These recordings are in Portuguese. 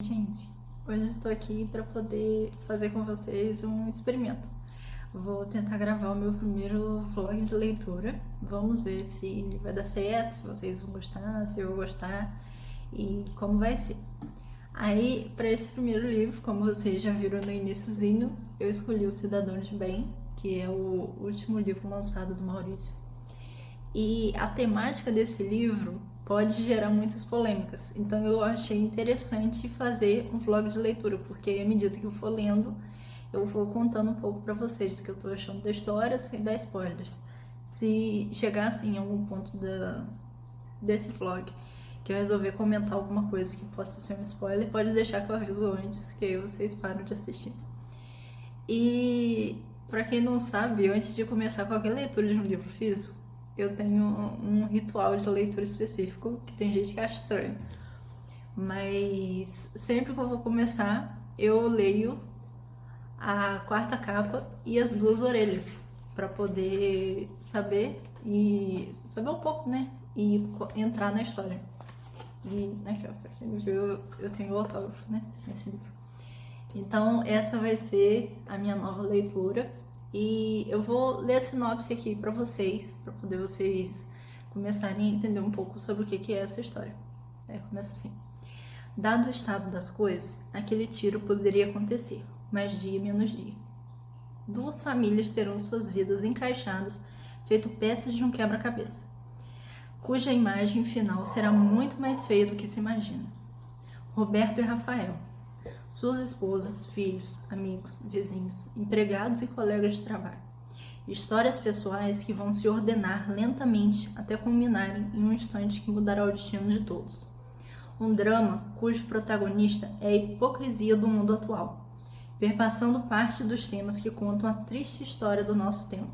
Gente, hoje eu estou aqui para poder fazer com vocês um experimento. Vou tentar gravar o meu primeiro vlog de leitura. Vamos ver se vai dar certo, se vocês vão gostar, se eu vou gostar e como vai ser. Aí, para esse primeiro livro, como vocês já viram no iniciozinho, eu escolhi O Cidadão de Bem, que é o último livro lançado do Maurício. E a temática desse livro pode gerar muitas polêmicas, então eu achei interessante fazer um vlog de leitura, porque à medida que eu for lendo, eu vou contando um pouco para vocês do que eu tô achando da história, sem dar spoilers. Se chegar assim em algum ponto desse vlog que eu resolver comentar alguma coisa que possa ser um spoiler, pode deixar que eu aviso antes, que aí vocês param de assistir. E para quem não sabe, antes de começar qualquer leitura de um livro físico, eu tenho um ritual de leitura específico que tem gente que acha estranho. Mas sempre que eu vou começar, eu leio a quarta capa e as duas orelhas para poder saber um pouco, né? E entrar na história. E aqui, ó, pra quem não viu, eu tenho o autógrafo, né? Nesse livro. Então, essa vai ser a minha nova leitura. E eu vou ler a sinopse aqui para vocês poder vocês começarem a entender um pouco sobre o que é essa história. Começa assim. Dado o estado das coisas, aquele tiro poderia acontecer, mas dia menos dia. Duas famílias terão suas vidas encaixadas, feito peças de um quebra-cabeça, cuja imagem final será muito mais feia do que se imagina. Roberto e Rafael, suas esposas, filhos, amigos, vizinhos, empregados e colegas de trabalho. Histórias pessoais que vão se ordenar lentamente até culminarem em um instante que mudará o destino de todos. Um drama cujo protagonista é a hipocrisia do mundo atual, perpassando parte dos temas que contam a triste história do nosso tempo.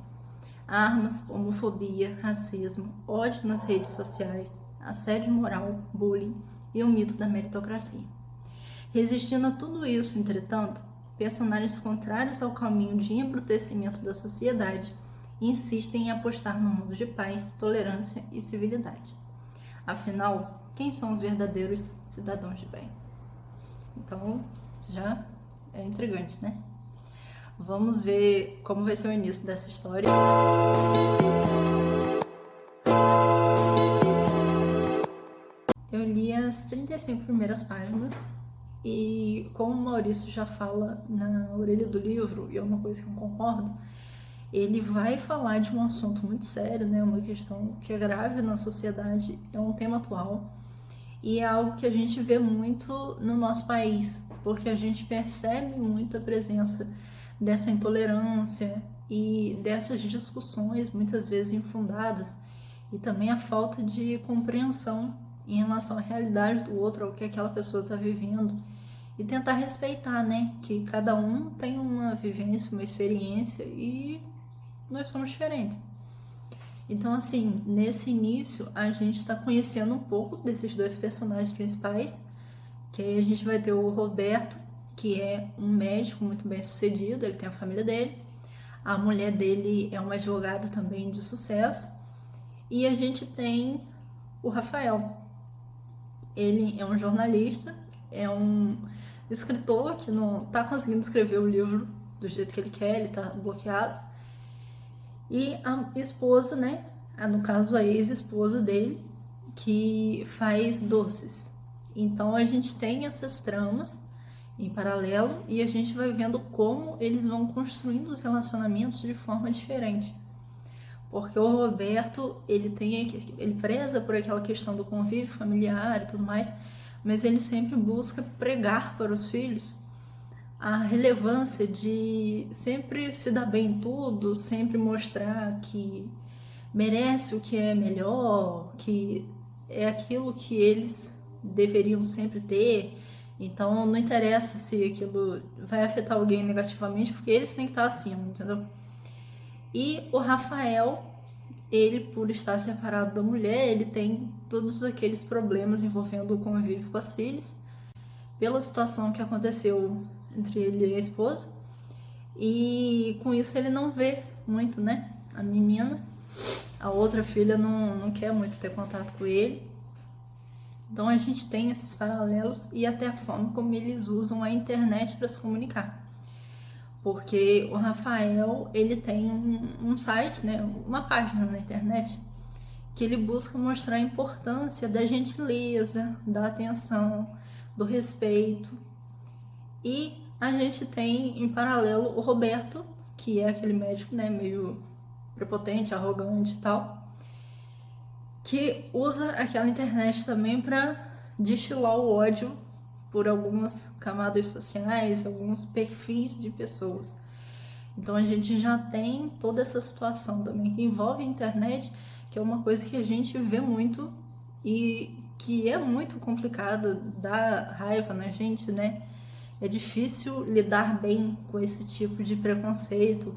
Armas, homofobia, racismo, ódio nas redes sociais, assédio moral, bullying e o mito da meritocracia. Resistindo a tudo isso, entretanto, personagens contrários ao caminho de embrutecimento da sociedade insistem em apostar no mundo de paz, tolerância e civilidade. Afinal, quem são os verdadeiros cidadãos de bem? Então, já é intrigante, né? Vamos ver como vai ser o início dessa história. Eu li as 35 primeiras páginas e, como o Maurício já fala na orelha do livro, e é uma coisa que eu concordo, ele vai falar de um assunto muito sério, né? Uma questão que é grave na sociedade, é um tema atual e é algo que a gente vê muito no nosso país, porque a gente percebe muito a presença dessa intolerância e dessas discussões, muitas vezes infundadas, e também a falta de compreensão em relação à realidade do outro, ao que aquela pessoa está vivendo, e tentar respeitar, né, que cada um tem uma vivência, uma experiência e nós somos diferentes. Então, assim, nesse início, a gente está conhecendo um pouco desses dois personagens principais, que aí a gente vai ter o Roberto, que é um médico muito bem sucedido, ele tem a família dele, a mulher dele é uma advogada também de sucesso, e a gente tem o Rafael. Ele é um jornalista, é um escritor que não está conseguindo escrever o livro do jeito que ele quer, ele está bloqueado. E a esposa, né, no caso a ex-esposa dele, que faz doces. Então a gente tem essas tramas em paralelo e a gente vai vendo como eles vão construindo os relacionamentos de forma diferente. Porque o Roberto, ele preza por aquela questão do convívio familiar e tudo mais, mas ele sempre busca pregar para os filhos a relevância de sempre se dar bem em tudo, sempre mostrar que merece o que é melhor, que é aquilo que eles deveriam sempre ter. Então não interessa se aquilo vai afetar alguém negativamente, porque eles têm que estar acima, entendeu? E o Rafael, ele, por estar separado da mulher, ele tem todos aqueles problemas envolvendo o convívio com as filhas, pela situação que aconteceu entre ele e a esposa. E com isso ele não vê muito, né, a menina. A outra filha não quer muito ter contato com ele. Então a gente tem esses paralelos e até a forma como eles usam a internet para se comunicar. Porque o Rafael, ele tem um site, né, uma página na internet, que ele busca mostrar a importância da gentileza, da atenção, do respeito. E a gente tem, em paralelo, o Roberto, que é aquele médico, né, meio prepotente, arrogante e tal, que usa aquela internet também para destilar o ódio por algumas camadas sociais, alguns perfis de pessoas. Então a gente já tem toda essa situação também que envolve a internet, que é uma coisa que a gente vê muito e que é muito complicada, dá raiva na gente, né? É difícil lidar bem com esse tipo de preconceito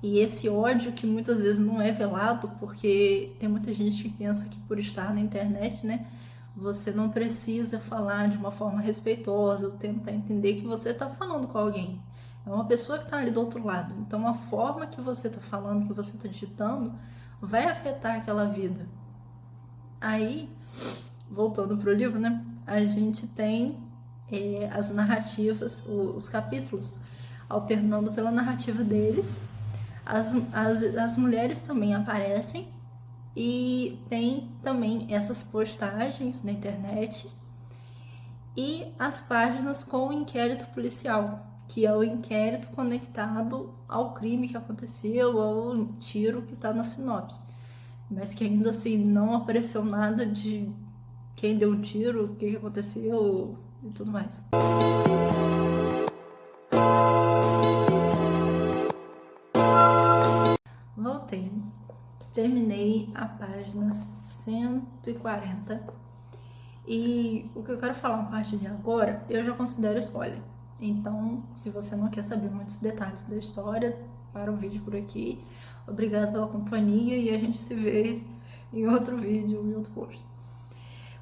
e esse ódio que muitas vezes não é velado, porque tem muita gente que pensa que por estar na internet, né, você não precisa falar de uma forma respeitosa ou tentar entender que você está falando com alguém. É uma pessoa que está ali do outro lado. Então a forma que você está falando, que você está digitando, vai afetar aquela vida. Aí, voltando para o livro, né, a gente tem as narrativas, os capítulos, alternando pela narrativa deles. As mulheres também aparecem e tem também essas postagens na internet e as páginas com o inquérito policial, que é o inquérito conectado ao crime que aconteceu, ao tiro que está na sinopse, mas que ainda assim não apareceu nada de quem deu o tiro, o que aconteceu e tudo mais. Voltei, terminei a página 140 e o que eu quero falar a partir de agora eu já considero spoiler. Então, se você não quer saber muitos detalhes da história, para o vídeo por aqui. Obrigada pela companhia e a gente se vê em outro vídeo, em outro post.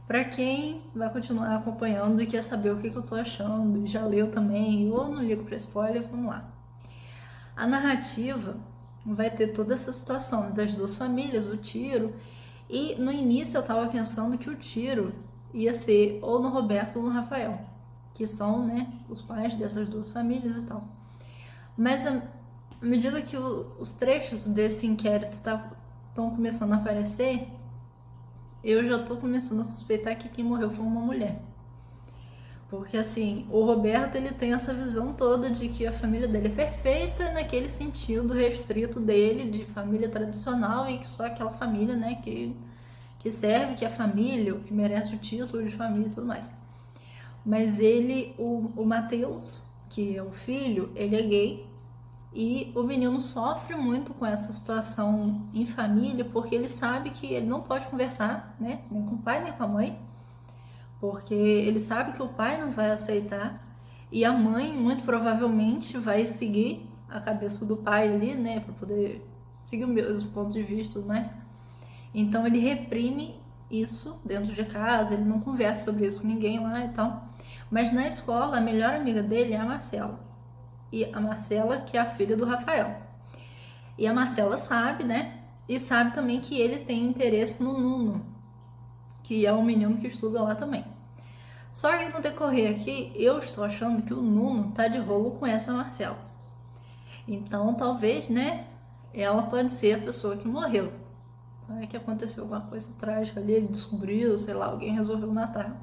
Para quem vai continuar acompanhando e quer saber o que eu tô achando, e já leu também, ou não ligo para spoiler, vamos lá. A narrativa vai ter toda essa situação das duas famílias, o tiro, e no início eu tava pensando que o tiro ia ser ou no Roberto ou no Rafael, que são, né, os pais dessas duas famílias e tal. Mas à medida que os trechos desse inquérito estão começando a aparecer, eu já tô começando a suspeitar que quem morreu foi uma mulher. Porque assim, o Roberto ele tem essa visão toda de que a família dele é perfeita naquele sentido restrito dele, de família tradicional, e que só aquela família, né, que serve, que é família, que merece o título de família e tudo mais. Mas ele, o Matheus, que é o filho, ele é gay, e o menino sofre muito com essa situação em família, porque ele sabe que ele não pode conversar, né, nem com o pai nem com a mãe, porque ele sabe que o pai não vai aceitar e a mãe muito provavelmente vai seguir a cabeça do pai ali, né, para poder seguir o mesmo ponto de vista e tudo mais. Então ele reprime isso dentro de casa, ele não conversa sobre isso com ninguém lá e tal. Mas na escola, a melhor amiga dele é a Marcela. E a Marcela, que é a filha do Rafael. E a Marcela sabe, né? E sabe também que ele tem interesse no Nuno, que é um menino que estuda lá também. Só que no decorrer aqui, eu estou achando que o Nuno tá de rolo com essa Marcela. Então, talvez, né, ela pode ser a pessoa que morreu. É que aconteceu alguma coisa trágica ali, ele descobriu, sei lá, alguém resolveu matar.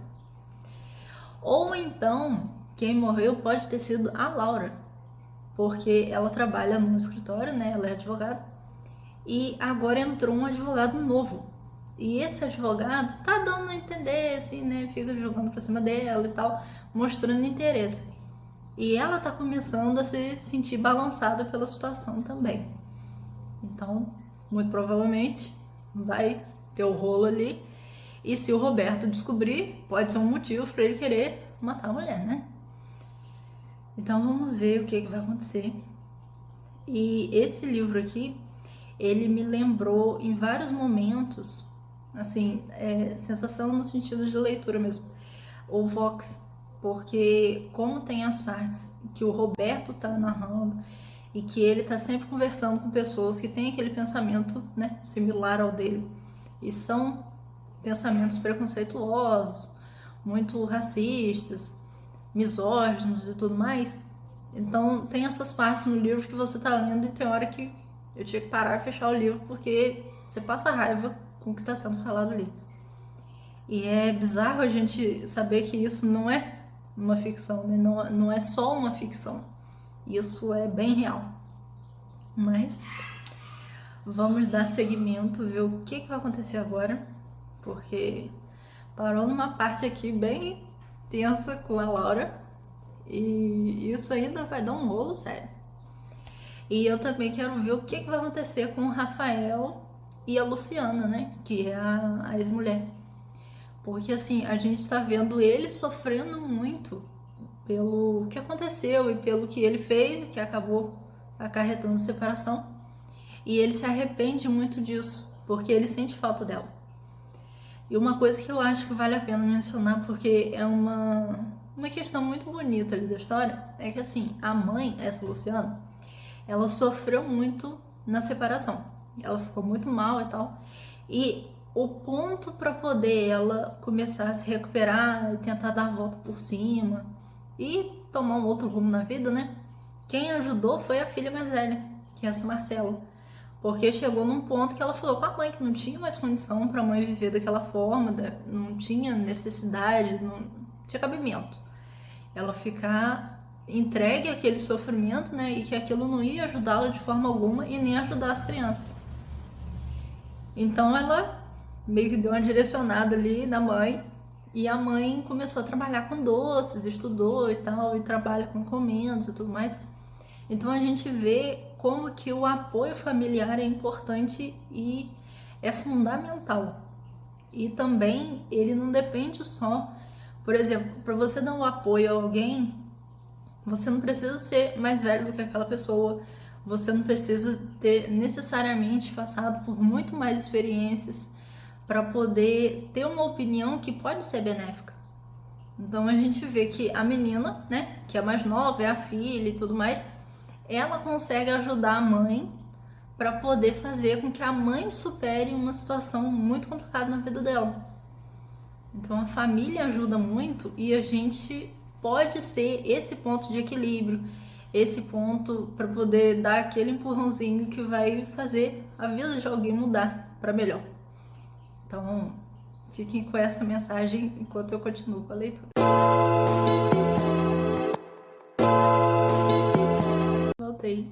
Ou então, quem morreu pode ter sido a Laura, porque ela trabalha no escritório, né, ela é advogada, e agora entrou um advogado novo. E esse advogado tá dando a entender, assim, né, fica jogando pra cima dela e tal, mostrando interesse. E ela tá começando a se sentir balançada pela situação também. Então, muito provavelmente, vai ter o rolo ali. E se o Roberto descobrir, pode ser um motivo para ele querer matar a mulher, né? Então vamos ver o que vai acontecer. E esse livro aqui, ele me lembrou em vários momentos, assim, sensação no sentido de leitura mesmo, o Vox, porque como tem as partes que o Roberto tá narrando e que ele está sempre conversando com pessoas que têm aquele pensamento, né, similar ao dele. E são pensamentos preconceituosos, muito racistas, misóginos e tudo mais. Então tem essas partes no livro que você tá lendo e tem hora que eu tinha que parar e fechar o livro porque você passa raiva com o que está sendo falado ali. E é bizarro a gente saber que isso não é uma ficção, né? Não é só uma ficção. Isso é bem real. Mas vamos dar seguimento, ver o que vai acontecer agora, porque parou numa parte aqui bem tensa com a Laura e isso ainda vai dar um rolo sério. E eu também quero ver o que vai acontecer com o Rafael e a Luciana, né? Que é a ex-mulher. Porque assim, a gente está vendo ele sofrendo muito pelo que aconteceu e pelo que ele fez e que acabou acarretando separação. E ele se arrepende muito disso, porque ele sente falta dela. E uma coisa que eu acho que vale a pena mencionar, porque é uma questão muito bonita ali da história, é que assim, a mãe, essa Luciana, ela sofreu muito na separação. Ela ficou muito mal e tal. E o ponto para poder ela começar a se recuperar e tentar dar a volta por cima e tomar um outro rumo na vida, né? Quem ajudou foi a filha mais velha, que é essa Marcela. Porque chegou num ponto que ela falou com a mãe que não tinha mais condição para a mãe viver daquela forma, não tinha necessidade, não tinha cabimento. Ela ficar entregue àquele sofrimento, né? E que aquilo não ia ajudá-la de forma alguma e nem ajudar as crianças. Então ela meio que deu uma direcionada ali na mãe e a mãe começou a trabalhar com doces, estudou e tal, e trabalha com encomendas e tudo mais. Então a gente vê como que o apoio familiar é importante e é fundamental. E também ele não depende só, por exemplo, para você dar um apoio a alguém, você não precisa ser mais velho do que aquela pessoa, você não precisa ter necessariamente passado por muito mais experiências para poder ter uma opinião que pode ser benéfica. Então a gente vê que a menina, né, que é mais nova, é a filha e tudo mais, ela consegue ajudar a mãe para poder fazer com que a mãe supere uma situação muito complicada na vida dela. Então a família ajuda muito e a gente pode ser esse ponto de equilíbrio, esse ponto para poder dar aquele empurrãozinho que vai fazer a vida de alguém mudar para melhor. Então, fiquem com essa mensagem enquanto eu continuo com a leitura. Voltei.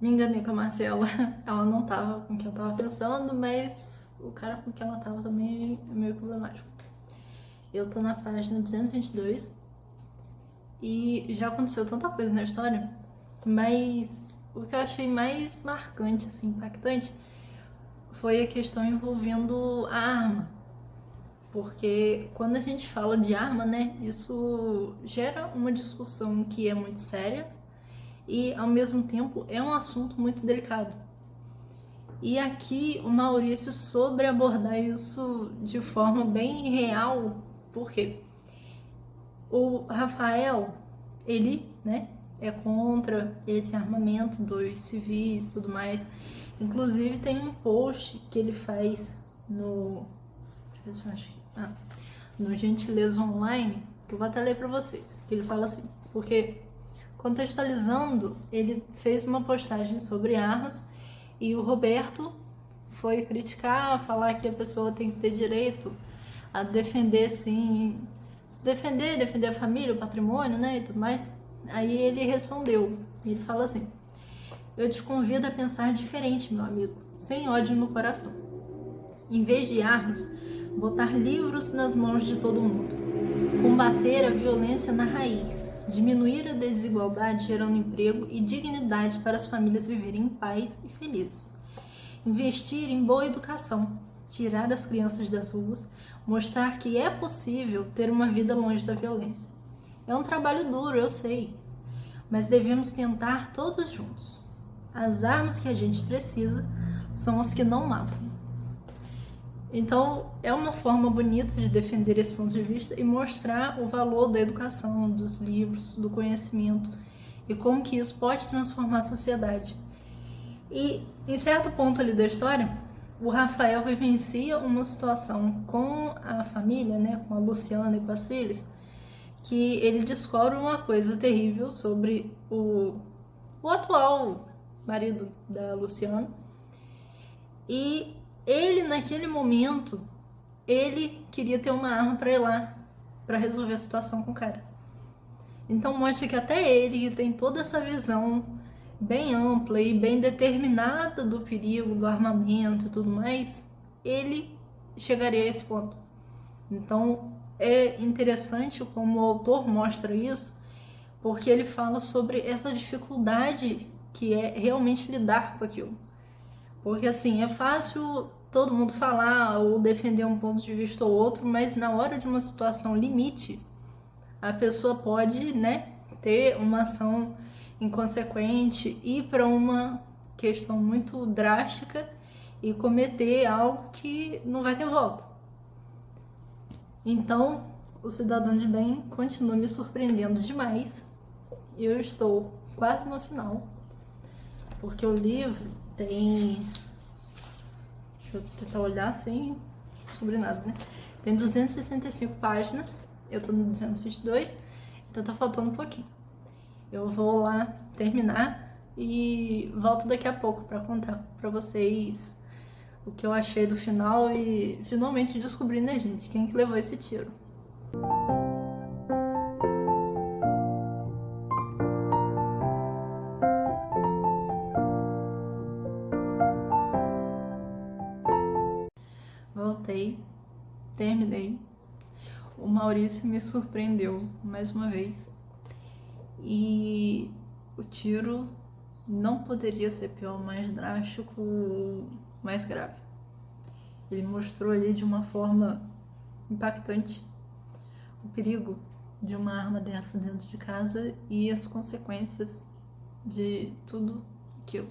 Me enganei com a Marcela. Ela não tava com quem eu tava pensando, mas o cara com quem ela tava também é meio problemático. Eu tô na página 222 e já aconteceu tanta coisa na história, mas o que eu achei mais marcante, assim, impactante, foi a questão envolvendo a arma. Porque quando a gente fala de arma, né, isso gera uma discussão que é muito séria e, ao mesmo tempo, é um assunto muito delicado. E aqui o Maurício soube abordar isso de forma bem real, porque o Rafael, ele, né, é contra esse armamento dos civis e tudo mais. Inclusive tem um post que ele faz no... deixa eu ver se eu acho que... no Gentileza Online, que eu vou até ler pra vocês. Que ele fala assim, porque contextualizando, ele fez uma postagem sobre armas e o Roberto foi criticar, falar que a pessoa tem que ter direito a defender, sim, defender a família, o patrimônio, né, e tudo mais. Aí ele respondeu, ele fala assim: eu te convido a pensar diferente, meu amigo, sem ódio no coração. Em vez de armas, botar livros nas mãos de todo mundo, combater a violência na raiz, diminuir a desigualdade gerando emprego e dignidade para as famílias viverem em paz e felizes, investir em boa educação, tirar as crianças das ruas, mostrar que é possível ter uma vida longe da violência. É um trabalho duro, eu sei, mas devemos tentar todos juntos. As armas que a gente precisa são as que não matam. Então, é uma forma bonita de defender esse ponto de vista e mostrar o valor da educação, dos livros, do conhecimento e como que isso pode transformar a sociedade. E em certo ponto ali da história, o Rafael vivencia uma situação com a família, né, com a Luciana e com as filhas, que ele descobre uma coisa terrível sobre o atual marido da Luciana. E ele, naquele momento, ele queria ter uma arma para ir lá, para resolver a situação com o cara. Então mostra que até ele, que tem toda essa visão bem ampla e bem determinada do perigo, do armamento e tudo mais, ele chegaria a esse ponto. Então é interessante como o autor mostra isso, porque ele fala sobre essa dificuldade que é realmente lidar com aquilo. Porque assim, é fácil todo mundo falar ou defender um ponto de vista ou outro, mas na hora de uma situação limite, a pessoa pode, né, ter uma ação inconsequente, ir para uma questão muito drástica e cometer algo que não vai ter volta. Então, o Cidadão de Bem continua me surpreendendo demais. Eu estou quase no final, porque o livro tem... Deixa eu tentar olhar sem descobrir nada, né? Tem 265 páginas, eu tô no 222, então tá faltando um pouquinho. Eu vou lá terminar e volto daqui a pouco para contar para vocês o que eu achei do final e finalmente descobrir, né, gente, quem que levou esse tiro. Voltei, terminei. O Maurício me surpreendeu mais uma vez. E o tiro não poderia ser pior, mais drástico, mais grave. Ele mostrou ali de uma forma impactante o perigo de uma arma dessa dentro de casa e as consequências de tudo aquilo.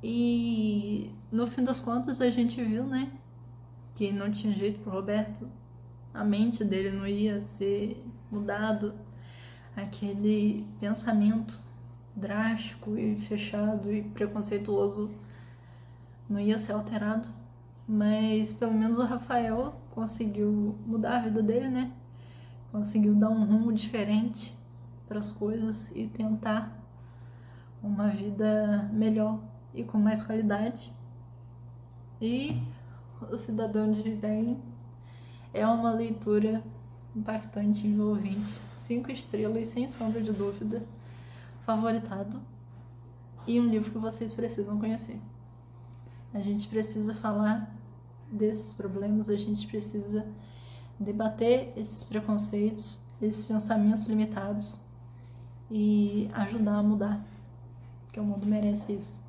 E no fim das contas a gente viu, né, que não tinha jeito pro Roberto, a mente dele não ia ser mudado, aquele pensamento drástico e fechado e preconceituoso não ia ser alterado, mas pelo menos o Rafael conseguiu mudar a vida dele, né? Conseguiu dar um rumo diferente para as coisas e tentar uma vida melhor e com mais qualidade. E o Cidadão de Bem é uma leitura impactante, envolvente, 5 estrelas, sem sombra de dúvida, favoritado, e um livro que vocês precisam conhecer. A gente precisa falar desses problemas, a gente precisa debater esses preconceitos, esses pensamentos limitados e ajudar a mudar, porque o mundo merece isso.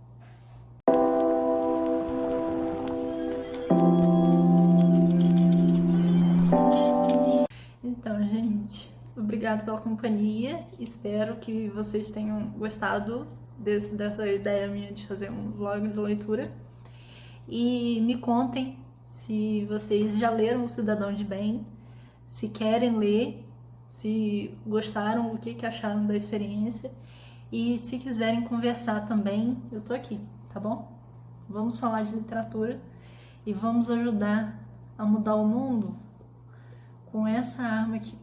Então, gente, obrigada pela companhia. Espero que vocês tenham gostado dessa ideia minha de fazer um vlog de leitura. E me contem se vocês já leram O Cidadão de Bem, se querem ler, se gostaram, o que acharam da experiência. E se quiserem conversar também, eu tô aqui, tá bom? Vamos falar de literatura e vamos ajudar a mudar o mundo com essa arma que